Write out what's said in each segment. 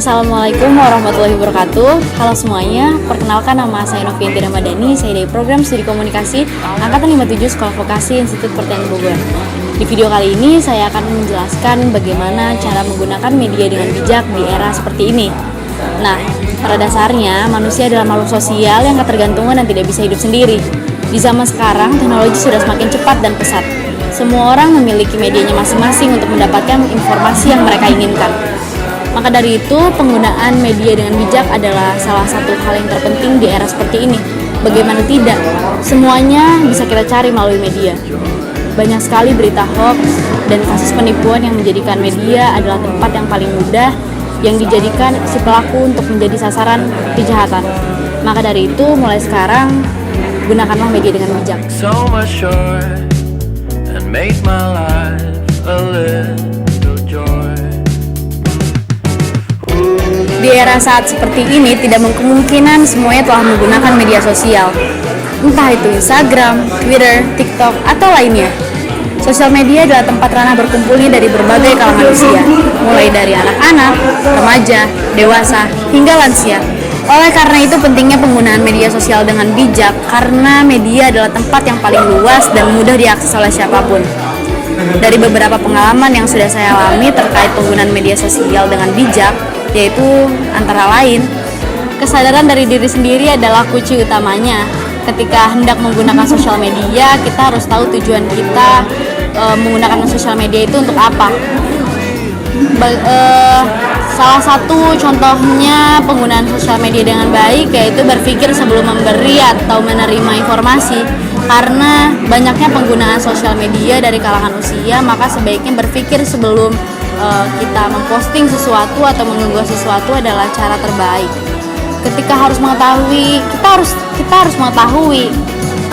Assalamualaikum warahmatullahi wabarakatuh. Halo semuanya, perkenalkan nama saya Novianti Ramadhani. Saya dari program Studi Komunikasi Angkatan 57 Sekolah Vokasi Institut Pertanian Bogor. Di video kali ini saya akan menjelaskan bagaimana cara menggunakan media dengan bijak di era seperti ini. Nah, pada dasarnya manusia adalah makhluk sosial yang ketergantungan dan tidak bisa hidup sendiri. Di zaman sekarang, teknologi sudah semakin cepat dan pesat. Semua orang memiliki medianya masing-masing untuk mendapatkan informasi yang mereka inginkan. Maka dari itu, penggunaan media dengan bijak adalah salah satu hal yang terpenting di era seperti ini. Bagaimana tidak, semuanya bisa kita cari melalui media. Banyak sekali berita hoax dan kasus penipuan yang menjadikan media adalah tempat yang paling mudah yang dijadikan si pelaku untuk menjadi sasaran kejahatan. Maka dari itu, mulai sekarang, gunakanlah media dengan bijak. Di era saat seperti ini, tidak kemungkinan semuanya telah menggunakan media sosial. Entah itu Instagram, Twitter, TikTok, atau lainnya. Sosial media adalah tempat ranah berkumpulnya dari berbagai kalangan usia, mulai dari anak-anak, remaja, dewasa, hingga lansia. Oleh karena itu pentingnya penggunaan media sosial dengan bijak, karena media adalah tempat yang paling luas dan mudah diakses oleh siapapun. Dari beberapa pengalaman yang sudah saya alami terkait penggunaan media sosial dengan bijak, yaitu antara lain, kesadaran dari diri sendiri adalah kunci utamanya. Ketika hendak menggunakan sosial media, kita harus tahu tujuan kita menggunakan sosial media itu untuk apa. Salah satu contohnya penggunaan sosial media dengan baik yaitu berpikir sebelum memberi atau menerima informasi. Karena banyaknya penggunaan sosial media dari kalangan usia, maka sebaiknya berpikir sebelum kita memposting sesuatu atau mengunggah sesuatu adalah cara terbaik. Ketika harus mengetahui, kita harus mengetahui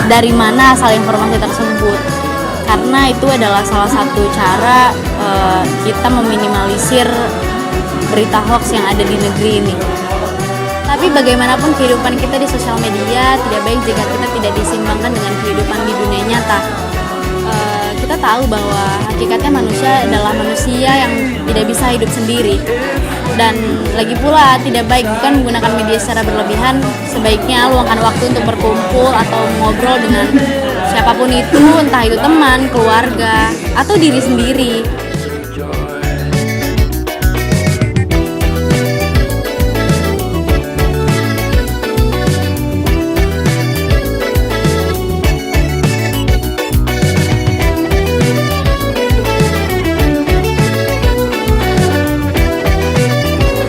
dari mana asal informasi tersebut, karena itu adalah salah satu cara kita meminimalisir berita hoax yang ada di negeri ini. Tapi bagaimanapun kehidupan kita di sosial media tidak baik jika kita tidak disimbangkan dengan kehidupan di dunia nyata. Kita tahu bahwa hakikatnya manusia adalah manusia yang tidak bisa hidup sendiri, dan lagi pula tidak baik bukan menggunakan media secara berlebihan. Sebaiknya luangkan waktu untuk berkumpul atau ngobrol dengan siapapun itu, entah itu teman, keluarga, atau diri sendiri.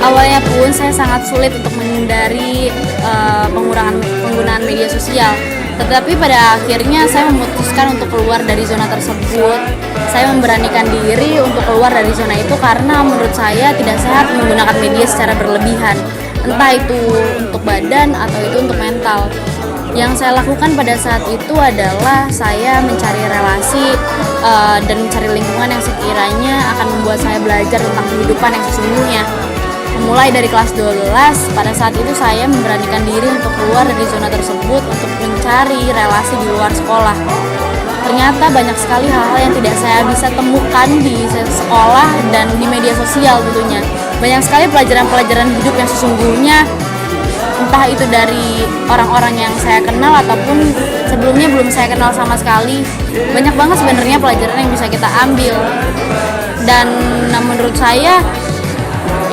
Awalnya pun saya sangat sulit untuk menghindari penggunaan media sosial. Tetapi pada akhirnya saya memutuskan untuk keluar dari zona tersebut. Saya memberanikan diri untuk keluar dari zona itu karena menurut saya tidak sehat menggunakan media secara berlebihan. Entah itu untuk badan atau itu untuk mental. Yang saya lakukan pada saat itu adalah saya mencari relasi dan mencari lingkungan yang sekiranya akan membuat saya belajar tentang kehidupan yang sesungguhnya. Mulai dari kelas 12, pada saat itu saya memberanikan diri untuk keluar dari zona tersebut untuk mencari relasi di luar sekolah. Ternyata banyak sekali hal-hal yang tidak saya bisa temukan di sekolah dan di media sosial tentunya. Banyak sekali pelajaran-pelajaran hidup yang sesungguhnya, entah itu dari orang-orang yang saya kenal ataupun sebelumnya belum saya kenal sama sekali. Banyak banget sebenarnya pelajaran yang bisa kita ambil. Dan menurut saya,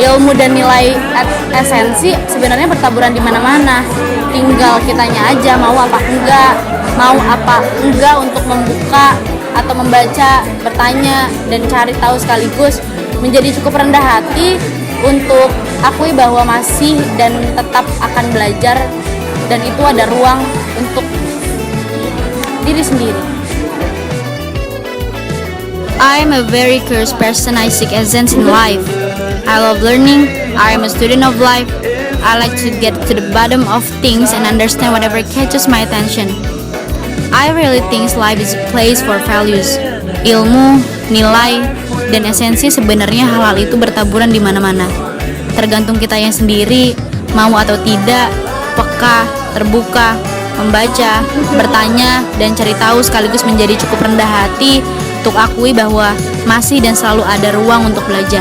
ilmu dan nilai esensi sebenarnya bertaburan di mana-mana. Tinggal kitanya aja mau apa enggak untuk membuka atau membaca, bertanya dan cari tahu sekaligus. Menjadi cukup rendah hati untuk akui bahwa masih dan tetap akan belajar, dan itu ada ruang untuk diri sendiri. I'm a very curious person. I seek essence in life. I love learning. I am a student of life. I like to get to the bottom of things and understand whatever catches my attention. I really think life is a place for values. Ilmu, nilai, dan esensi sebenarnya hal-hal itu bertaburan di mana-mana. Tergantung kitanya sendiri mau atau tidak, peka, terbuka, membaca, bertanya, dan cari tahu sekaligus menjadi cukup rendah hati untuk akui bahwa masih dan selalu ada ruang untuk belajar.